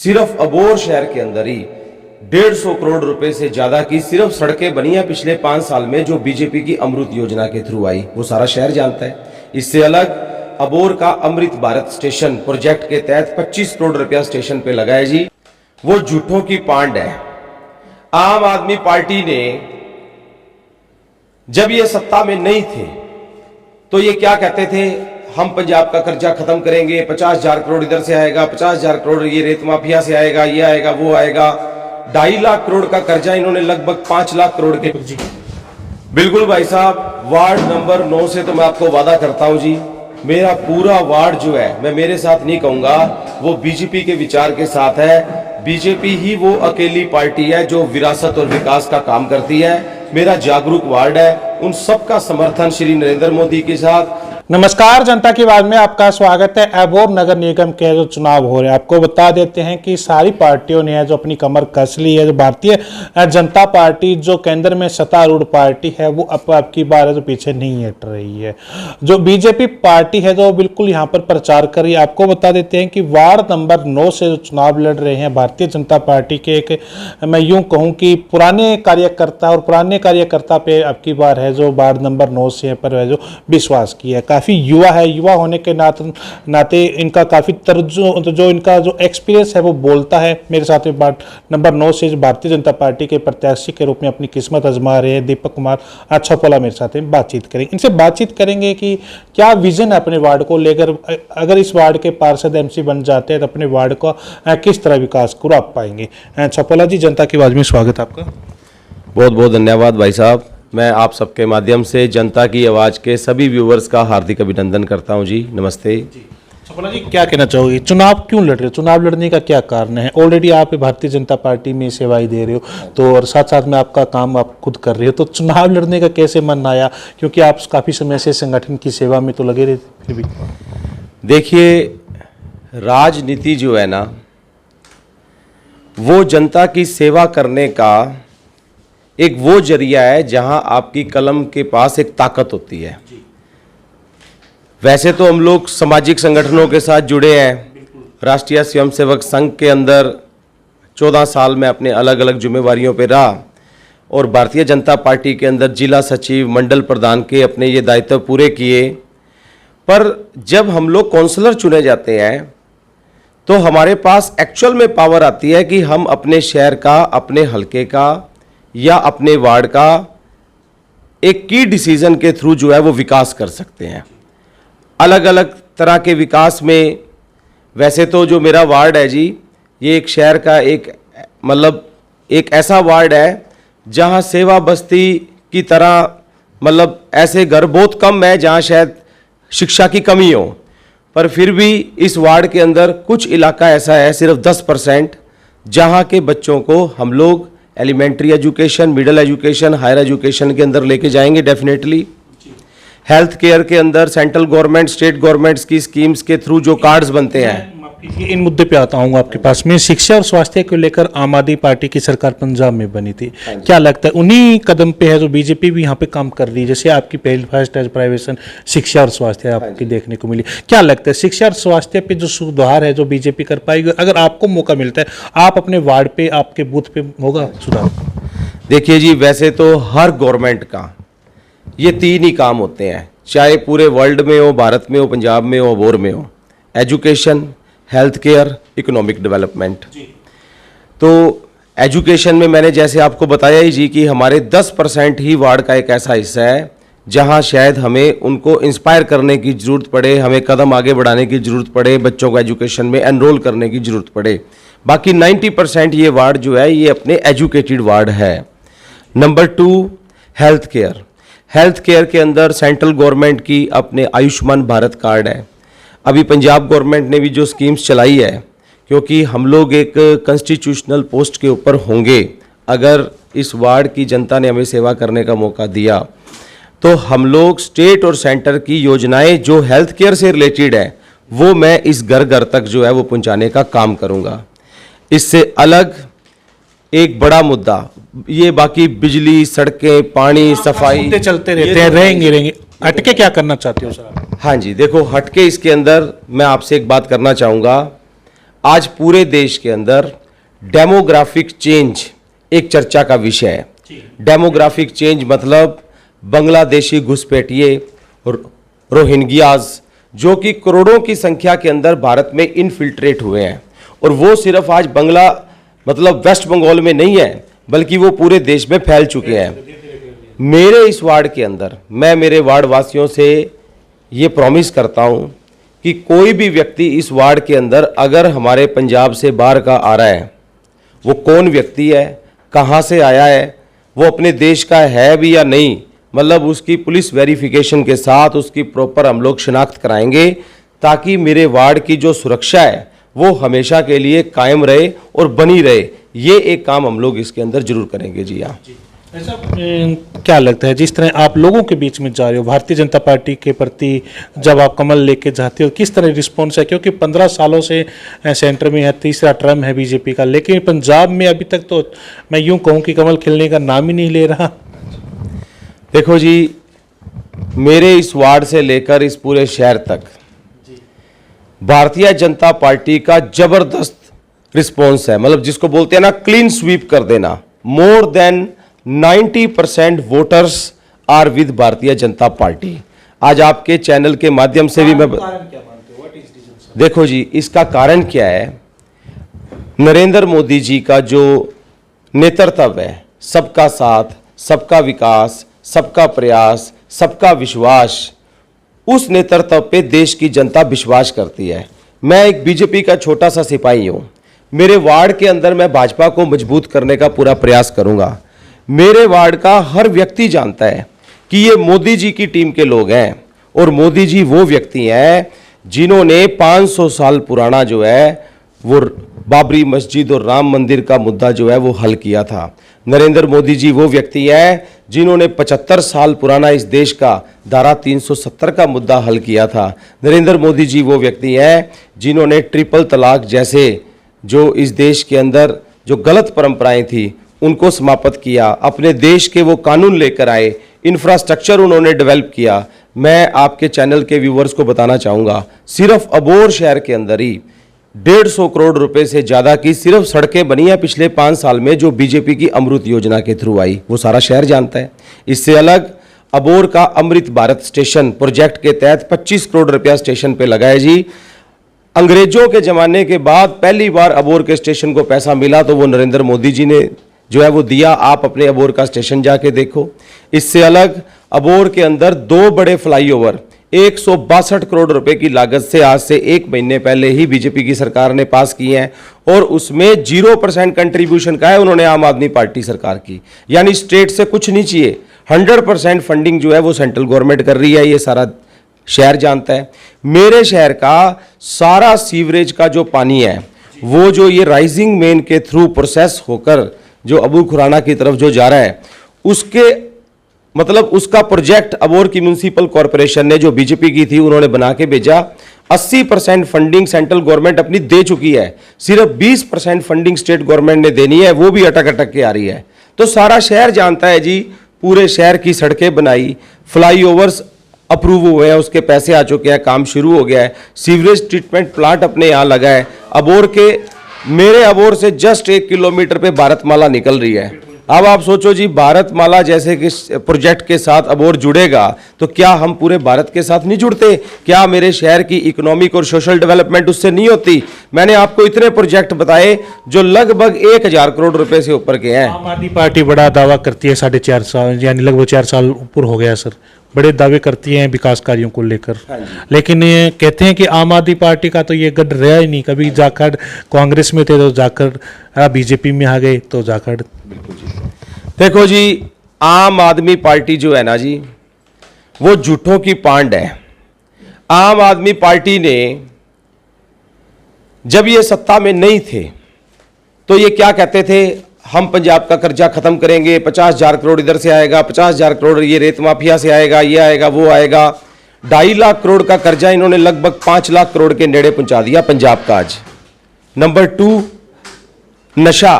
सिर्फ अबोर शहर के अंदर ही 150 करोड़ रुपए से ज्यादा की सिर्फ सड़कें बनी हैं पिछले 5 साल में, जो बीजेपी की अमृत योजना के थ्रू आई, वो सारा शहर जानता है। इससे अलग अबोर का अमृत भारत स्टेशन प्रोजेक्ट के तहत 25 करोड़ रुपया स्टेशन पे लगा है जी, वो झूठों की पांड है। आम आदमी पार्टी ने जब ये सत्ता में नहीं थे तो ये क्या कहते थे, हम पंजाब का कर्जा खत्म करेंगे, 50,000 करोड़ इधर से आएगा, 50,000 करोड़ ये रेत माफिया से आएगा, ये आएगा, वो आएगा। 2.5 लाख करोड़ का कर्जा इन्होंने लगभग 5 लाख करोड़ के जी। बिल्कुल भाई साहब, वार्ड नंबर 9 से तो मैं आपको वादा करता हूं जी, मेरा पूरा वार्ड जो है, मैं मेरे साथ नहीं कहूंगा, वो बीजेपी के विचार के साथ है। बीजेपी ही वो अकेली पार्टी है जो विरासत और विकास का काम करती है। मेरा जागरूक वार्ड है, उन सबका समर्थन श्री नरेंद्र मोदी के साथ। नमस्कार, जनता की आवाज में आपका स्वागत है। अबोर नगर निगम के जो चुनाव हो रहे हैं, आपको बता देते हैं कि सारी पार्टियों ने जो अपनी कमर कस ली है। जो भारतीय जनता पार्टी जो केंद्र में सत्तारूढ़ पार्टी है, वो अब की बार जो पीछे नहीं हट रही है। जो बीजेपी पार्टी है जो बिल्कुल यहाँ पर प्रचार कर रही है। आपको बता देते हैं कि वार्ड नंबर 9 से जो चुनाव लड़ रहे हैं भारतीय जनता पार्टी के एक, मैं यूं कहूँ कि पुराने कार्यकर्ता, और पुराने कार्यकर्ता पे अब की बार है जो वार्ड नंबर 9 से पर है जो विश्वास किया है। काफ़ी युवा है, युवा होने के नाते इनका काफ़ी जो इनका जो एक्सपीरियंस है वो बोलता है। मेरे साथ में वार्ड नंबर 9 से भारतीय जनता पार्टी के प्रत्याशी के रूप में अपनी किस्मत आजमा रहे हैं दीपक कुमार छपोला मेरे साथ में बातचीत करेंगे। इनसे बातचीत करेंगे कि क्या विजन है अपने वार्ड को लेकर, अगर इस वार्ड के पार्षद एमसी बन जाते हैं तो अपने वार्ड को किस तरह विकास करा पाएंगे। छपोला जी, जनता की आवाज में स्वागत है आपका। बहुत बहुत धन्यवाद भाई साहब। मैं आप सबके माध्यम से जनता की आवाज़ के सभी व्यूवर्स का हार्दिक अभिनंदन करता हूं जी। नमस्ते जी। छपोला जी, क्या कहना चाहोगे, चुनाव क्यों लड़ रहे हो, चुनाव लड़ने का क्या कारण है? ऑलरेडी आप भारतीय जनता पार्टी में सेवाएं दे रहे हो, तो और साथ साथ में आपका काम आप खुद कर रहे हो, तो चुनाव लड़ने का कैसे मन आया? क्योंकि आप काफ़ी समय से संगठन की सेवा में तो लगे रहे थे। फिर भी देखिए, राजनीति जो है ना, वो जनता की सेवा करने का एक वो जरिया है जहां आपकी कलम के पास एक ताकत होती है। वैसे तो हम लोग सामाजिक संगठनों के साथ जुड़े हैं। राष्ट्रीय स्वयंसेवक संघ के अंदर 14 साल में अपने अलग अलग जिम्मेवारियों पे रहा, और भारतीय जनता पार्टी के अंदर जिला सचिव, मंडल प्रधान के अपने ये दायित्व पूरे किए। पर जब हम लोग काउंसलर चुने जाते हैं तो हमारे पास एक्चुअल में पावर आती है कि हम अपने शहर का, अपने हलके का या अपने वार्ड का एक की डिसीजन के थ्रू जो है वो विकास कर सकते हैं। अलग अलग तरह के विकास में, वैसे तो जो मेरा वार्ड है जी, ये एक शहर का एक मतलब एक ऐसा वार्ड है जहां सेवा बस्ती की तरह, मतलब ऐसे घर बहुत कम है जहां शायद शिक्षा की कमी हो, पर फिर भी इस वार्ड के अंदर कुछ इलाका ऐसा है, सिर्फ 10%, जहां के बच्चों को हम लोग elementary education, middle education, higher education के अंदर लेके जाएंगे डेफिनेटली। हेल्थ केयर के अंदर सेंट्रल गवर्नमेंट, स्टेट गवर्नमेंट्स की स्कीम्स के थ्रू जो कार्ड्स बनते हैं, इन मुद्दे पे आता हूँ आपके पास में। शिक्षा और स्वास्थ्य को लेकर आम आदमी पार्टी की सरकार पंजाब में बनी थी, क्या लगता है उन्हीं कदम पे है जो बीजेपी भी यहाँ पे काम कर रही है? जैसे आपकी पहली फर्स्ट प्राइवेशन शिक्षा और स्वास्थ्य आपकी देखने को मिली, क्या लगता है शिक्षा और स्वास्थ्य पे जो सुधार है जो बीजेपी कर पाएगी? अगर आपको मौका मिलता है, आप अपने वार्ड पे, आपके बूथ पे होगा सुधार? देखिए जी, वैसे तो हर गवर्नमेंट का ये 3 ही काम होते हैं, चाहे पूरे वर्ल्ड में हो, भारत में हो, पंजाब में हो, अबोर में हो: education, health care, economic development. तो एजुकेशन में मैंने जैसे आपको बताया ही जी कि हमारे 10% ही वार्ड का एक ऐसा हिस्सा है जहां शायद हमें उनको इंस्पायर करने की ज़रूरत पड़े, हमें कदम आगे बढ़ाने की ज़रूरत पड़े, बच्चों को एजुकेशन में एनरोल करने की ज़रूरत पड़े। बाकी 90% ये वार्ड जो है ये अपने एजुकेटेड वार्ड है। Number 2, health care. Health care के अंदर सेंट्रल गवर्नमेंट की अपने आयुष्मान भारत कार्ड है। अभी पंजाब गवर्नमेंट ने भी जो स्कीम्स चलाई है, क्योंकि हम लोग एक कॉन्स्टिट्यूशनल पोस्ट के ऊपर होंगे, अगर इस वार्ड की जनता ने हमें सेवा करने का मौका दिया तो हम लोग स्टेट और सेंटर की योजनाएं जो हेल्थ केयर से रिलेटेड है वो मैं इस घर घर तक जो है वो पहुंचाने का काम करूंगा। इससे अलग एक बड़ा मुद्दा ये बाकी बिजली, सड़कें, पानी, सफाई चलते रहते हैं, रहेंगे। हटके क्या करना चाहते हो सर? हाँ जी, देखो हटके इसके अंदर मैं आपसे एक बात करना चाहूँगा। आज पूरे देश के अंदर डेमोग्राफिक चेंज एक चर्चा का विषय है। डेमोग्राफिक चेंज मतलब बांग्लादेशी घुसपैठिए, रोहिंग्याज, जो कि करोड़ों की संख्या के अंदर भारत में इनफिल्ट्रेट हुए हैं, और वो सिर्फ आज वेस्ट बंगाल में नहीं है, बल्कि वो पूरे देश में फैल चुके हैं। मेरे इस वार्ड के अंदर मैं मेरे वार्ड वासियों से ये प्रॉमिस करता हूँ कि कोई भी व्यक्ति इस वार्ड के अंदर अगर हमारे पंजाब से बाहर का आ रहा है, वो कौन व्यक्ति है, कहाँ से आया है, वो अपने देश का है भी या नहीं, मतलब उसकी पुलिस वेरिफिकेशन के साथ उसकी प्रॉपर हम लोग शिनाख्त कराएंगे, ताकि मेरे वार्ड की जो सुरक्षा है वो हमेशा के लिए कायम रहे और बनी रहे। ये एक काम हम लोग इसके अंदर जरूर करेंगे। जी हाँ। ऐसा क्या लगता है, जिस तरह आप लोगों के बीच में जा रहे हो भारतीय जनता पार्टी के प्रति, जब आप कमल लेके जाते हो किस तरह रिस्पॉन्स है? क्योंकि 15 सालों से सेंटर में है, तीसरा टर्म है बीजेपी का, लेकिन पंजाब में अभी तक तो मैं यूं कहूं कि कमल खिलने का नाम ही नहीं ले रहा। देखो जी, मेरे इस वार्ड से लेकर इस पूरे शहर तक भारतीय जनता पार्टी का जबरदस्त रिस्पॉन्स है, मतलब जिसको बोलते हैं ना क्लीन स्वीप कर देना। More than 90% voters are with Bharatiya Janata party. आज आपके चैनल के माध्यम से भी मैं देखो जी, इसका कारण क्या है, नरेंद्र मोदी जी का जो नेतृत्व है, सबका साथ, सबका विकास, सबका प्रयास, सबका विश्वास, उस नेतृत्व पे देश की जनता विश्वास करती है। मैं एक बीजेपी का छोटा सा सिपाही हूं। मेरे वार्ड के अंदर मैं भाजपा को मजबूत करने का पूरा प्रयास करूंगा। मेरे वार्ड का हर व्यक्ति जानता है कि ये मोदी जी की टीम के लोग हैं, और मोदी जी वो व्यक्ति हैं जिन्होंने 500 साल पुराना जो है वो बाबरी मस्जिद और राम मंदिर का मुद्दा जो है वो हल किया था। नरेंद्र मोदी जी वो व्यक्ति हैं जिन्होंने 75 साल पुराना इस देश का धारा 370 का मुद्दा हल किया था। नरेंद्र मोदी जी वो व्यक्ति हैं जिन्होंने ट्रिपल तलाक जैसे जो इस देश के अंदर जो गलत परंपराएं थी उनको समाप्त किया, अपने देश के वो कानून लेकर आए, इंफ्रास्ट्रक्चर उन्होंने डेवलप किया। मैं आपके चैनल के व्यूवर्स को बताना चाहूँगा, सिर्फ अबोर शहर के अंदर ही 150 करोड़ रुपए से ज़्यादा की सिर्फ सड़कें बनी हैं पिछले 5 साल में, जो बीजेपी की अमृत योजना के थ्रू आई, वो सारा शहर जानता है। इससे अलग अबोर का अमृत भारत स्टेशन प्रोजेक्ट के तहत 25 करोड़ रुपया स्टेशन पे लगा है जी। अंग्रेजों के ज़माने के बाद पहली बार अबोर के स्टेशन को पैसा मिला तो वो नरेंद्र मोदी जी ने जो है वो दिया। आप अपने अबोर का स्टेशन जाके देखो। इससे अलग अबोर के अंदर 2 बड़े फ्लाईओवर 162 करोड़ रुपए की लागत से आज से 1 महीने पहले ही बीजेपी की सरकार ने पास किए हैं, और उसमें 0% कंट्रीब्यूशन का है उन्होंने आम आदमी पार्टी सरकार की, यानी स्टेट से कुछ नहीं चाहिए। 100% फंडिंग जो है वो सेंट्रल गवर्नमेंट कर रही है, ये सारा शहर जानता है। मेरे शहर का सारा सीवरेज का जो पानी है वो जो ये राइजिंग मेन के थ्रू प्रोसेस होकर जो अबू खुराना की तरफ जो जा रहा है, उसके मतलब उसका प्रोजेक्ट अबोर की म्यूनिसिपल कॉरपोरेशन ने जो बीजेपी की थी उन्होंने बना के भेजा। 80% फंडिंग सेंट्रल गवर्नमेंट अपनी दे चुकी है, सिर्फ 20% फंडिंग स्टेट गवर्नमेंट ने देनी है, वो भी अटक अटक के आ रही है। तो सारा शहर जानता है जी, पूरे शहर की सड़कें बनाई, फ्लाईओवर्स अप्रूव हुए हैं, उसके पैसे आ चुके हैं, काम शुरू हो गया है, सीवरेज ट्रीटमेंट प्लांट अपने यहाँ लगा है। अबोर के मेरे अबोर से जस्ट 1 किलोमीटर पे भारतमाला निकल रही है। अब आप सोचो जी, भारतमाला जैसे कि प्रोजेक्ट के साथ अबोर जुड़ेगा तो क्या हम पूरे भारत के साथ नहीं जुड़ते? क्या मेरे शहर की इकोनॉमिक और सोशल डेवलपमेंट उससे नहीं होती? मैंने आपको इतने प्रोजेक्ट बताए जो लगभग 1000 करोड़ रुपए से ऊपर के हैं। आम आदमी पार्टी बड़ा दावा करती है, 4.5 साल यानी लगभग 4 साल ऊपर हो गया सर, बड़े दावे करती हैं विकास कार्यों को लेकर, लेकिन ये कहते हैं कि आम आदमी पार्टी का तो ये गढ़ रहा ही नहीं। कभी जाखड़ कांग्रेस में थे तो जाखड़ बीजेपी में आ गए तो जाखड़। देखो जी, आम आदमी पार्टी जो है ना जी, वो झूठों की पांड है। आम आदमी पार्टी ने जब ये सत्ता में नहीं थे तो ये क्या कहते थे, हम पंजाब का कर्जा खत्म करेंगे, 50,000 करोड़ इधर से आएगा, 50,000 करोड़ ये रेत माफिया से आएगा, ये आएगा वो आएगा। 2.5 लाख करोड़ का कर्जा इन्होंने लगभग 5 लाख करोड़ के नेड़े पहुंचा दिया पंजाब का। आज नंबर 2 नशा।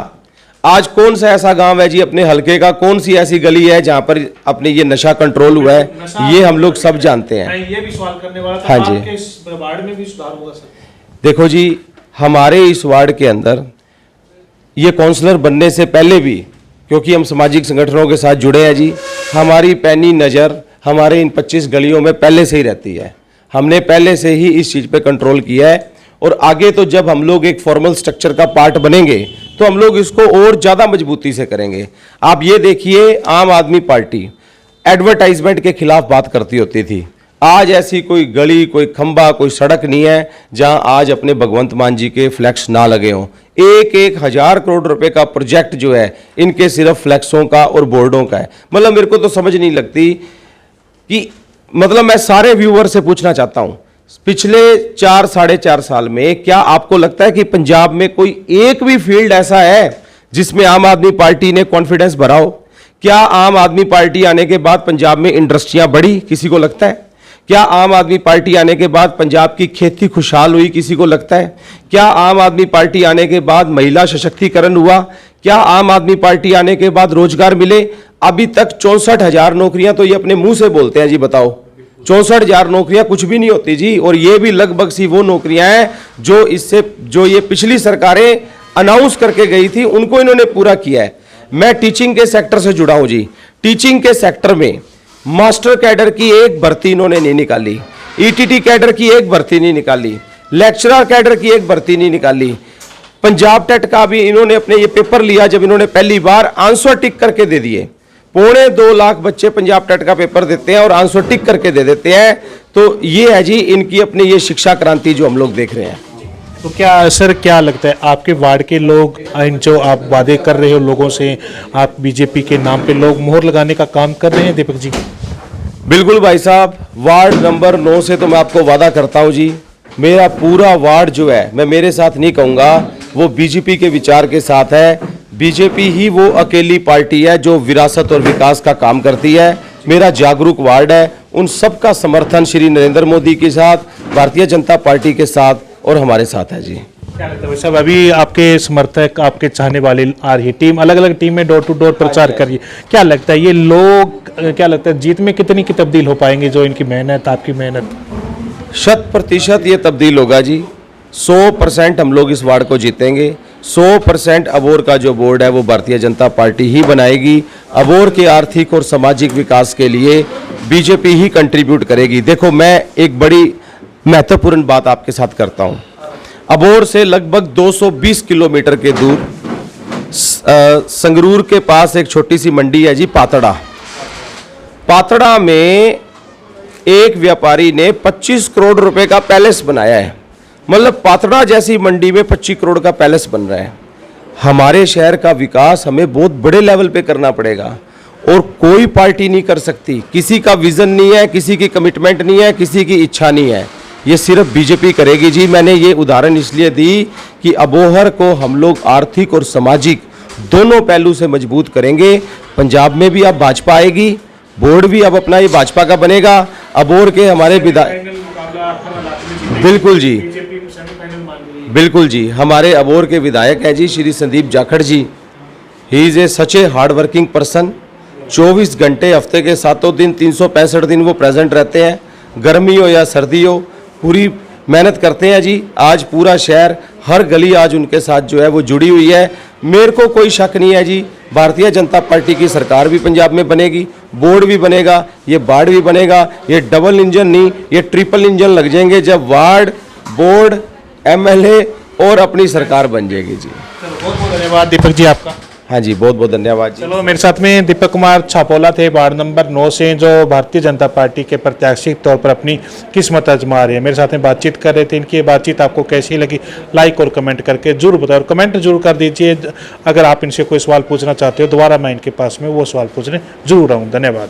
आज कौन सा ऐसा गांव है जी अपने हलके का, कौन सी ऐसी गली है जहां पर अपने ये नशा कंट्रोल हुआ है? ये हम लोग सब जानते हैं। ये भी सवाल करने वाला था, हाँ जी, आपके इस वार्ड में भी सुधार होगा सर? देखो जी, हमारे इस वार्ड के अंदर ये काउंसलर बनने से पहले भी, क्योंकि हम सामाजिक संगठनों के साथ जुड़े हैं जी, हमारी पैनी नज़र हमारे इन 25 गलियों में पहले से ही रहती है। हमने पहले से ही इस चीज़ पे कंट्रोल किया है और आगे तो जब हम लोग एक फॉर्मल स्ट्रक्चर का पार्ट बनेंगे तो हम लोग इसको और ज़्यादा मजबूती से करेंगे। आप ये देखिए, आम आदमी पार्टी एडवर्टाइजमेंट के खिलाफ बात करती होती थी। आज ऐसी कोई गली, कोई खंबा, कोई सड़क नहीं है जहां आज अपने भगवंत मान जी के फ्लैक्स ना लगे हों। एक हजार करोड़ रुपए का प्रोजेक्ट जो है इनके सिर्फ फ्लैक्सों का और बोर्डों का है। मतलब मेरे को तो समझ नहीं लगती कि, मतलब मैं सारे व्यूअर से पूछना चाहता हूं, पिछले 4-4.5 साल में क्या आपको लगता है कि पंजाब में कोई एक भी फील्ड ऐसा है जिसमें आम आदमी पार्टी ने कॉन्फिडेंस भरा हो? क्या आम आदमी पार्टी आने के बाद पंजाब में इंडस्ट्रियां बढ़ी? किसी को लगता है? क्या आम आदमी पार्टी आने के बाद पंजाब की खेती खुशहाल हुई? किसी को लगता है? क्या आम आदमी पार्टी आने के बाद महिला सशक्तिकरण हुआ? क्या आम आदमी पार्टी आने के बाद रोजगार मिले? अभी तक 64,000 नौकरियां तो ये अपने मुंह से बोलते हैं जी। बताओ, 64,000 नौकरियां कुछ भी नहीं होती जी। और ये भी लगभग सी वो नौकरियां हैं जो ये पिछली सरकारें अनाउंस करके गई थी, उनको इन्होंने पूरा किया है। मैं टीचिंग के सेक्टर से जुड़ा हूं जी। टीचिंग के सेक्टर में मास्टर कैडर की एक भर्ती इन्होंने नहीं निकाली, ईटीटी कैडर की एक भर्ती नहीं निकाली, लेक्चरर कैडर की एक भर्ती नहीं निकाली। पंजाब टेट का भी इन्होंने अपने ये पेपर लिया जब इन्होंने पहली बार, आंसर टिक करके दे दिए। 2.25 लाख बच्चे पंजाब टेट का पेपर देते हैं और आंसर टिक करके दे देते हैं। तो ये है जी इनकी अपनी ये शिक्षा क्रांति जो हम लोग देख रहे हैं। तो क्या सर, क्या लगता है आपके वार्ड के लोग, जो आप वादे कर रहे हो लोगों से, आप बीजेपी के नाम पे लोग मोहर लगाने का काम कर रहे हैं दीपक जी? बिल्कुल भाई साहब, वार्ड नंबर 9 से तो मैं आपको वादा करता हूं जी, मेरा पूरा वार्ड जो है, मैं मेरे साथ नहीं कहूँगा, वो बीजेपी के विचार के साथ है। बीजेपी ही वो अकेली पार्टी है जो विरासत और विकास का काम करती है। मेरा जागरूक वार्ड है, उन सबका समर्थन श्री नरेंद्र मोदी के साथ, भारतीय जनता पार्टी के साथ और हमारे साथ है जी। क्या लगता है भाई साहब, अभी आपके समर्थक, आपके चाहने वाले आ रही टीम, अलग अलग टीम में डोर टू डोर प्रचार कर रही है, क्या लगता है ये लोग, क्या लगता है जीत में कितनी की तब्दील हो पाएंगे? जो इनकी मेहनत, आपकी मेहनत? 100% ये तब्दील होगा जी। 100% हम लोग इस वार्ड को जीतेंगे। 100% अबोर का जो बोर्ड है वो भारतीय जनता पार्टी ही बनाएगी। अबोर के आर्थिक और सामाजिक विकास के लिए बीजेपी ही कंट्रीब्यूट करेगी। देखो, मैं एक बड़ी महत्वपूर्ण बात आपके साथ करता हूं। अबोर से लगभग 220 किलोमीटर के दूर संगरूर के पास एक छोटी सी मंडी है जी, पातड़ा। पातड़ा में एक व्यापारी ने 25 करोड़ रुपए का पैलेस बनाया है। मतलब पातड़ा जैसी मंडी में 25 करोड़ का पैलेस बन रहा है। हमारे शहर का विकास हमें बहुत बड़े लेवल पे करना पड़ेगा और कोई पार्टी नहीं कर सकती। किसी का विजन नहीं है, किसी की कमिटमेंट नहीं है, किसी की इच्छा नहीं है, ये सिर्फ बीजेपी करेगी जी। मैंने ये उदाहरण इसलिए दी कि अबोहर को हम लोग आर्थिक और सामाजिक दोनों पहलू से मजबूत करेंगे। पंजाब में भी अब भाजपा आएगी, बोर्ड भी अब अपना ये भाजपा का बनेगा। अबोहर के हमारे विधायक, बिल्कुल जी, बिल्कुल जी, हमारे अबोहर के विधायक हैं जी Shri Sandeep Jakhar ji. He is a such a hard working person. 24 घंटे हफ्ते के 7 दिन 365 दिन वो प्रेजेंट रहते हैं। गर्मी हो या सर्दी हो, पूरी मेहनत करते हैं जी। आज पूरा शहर, हर गली आज उनके साथ जो है वो जुड़ी हुई है। मेरे को कोई शक नहीं है जी, भारतीय जनता पार्टी की सरकार भी पंजाब में बनेगी, बोर्ड भी बनेगा, ये वार्ड भी बनेगा। ये डबल इंजन नहीं, ये ट्रिपल इंजन लग जाएंगे जब वार्ड, बोर्ड, एमएलए और अपनी सरकार बन जाएगी जी। बहुत बहुत धन्यवाद दीपक जी आपका। हाँ जी, बहुत बहुत धन्यवाद जी। चलो, मेरे साथ में दीपक कुमार छापोला थे, वार्ड नंबर 9 से, जो भारतीय जनता पार्टी के प्रत्याशी के तौर पर अपनी किस्मत आजमा रहे हैं। मेरे साथ में बातचीत कर रहे थे। इनकी बातचीत आपको कैसी लगी, लाइक और कमेंट करके जरूर बताओ, और कमेंट जरूर कर दीजिए। अगर आप इनसे कोई सवाल पूछना चाहते हो, दोबारा मैं इनके पास में वो सवाल पूछने जरूर आऊँ। धन्यवाद।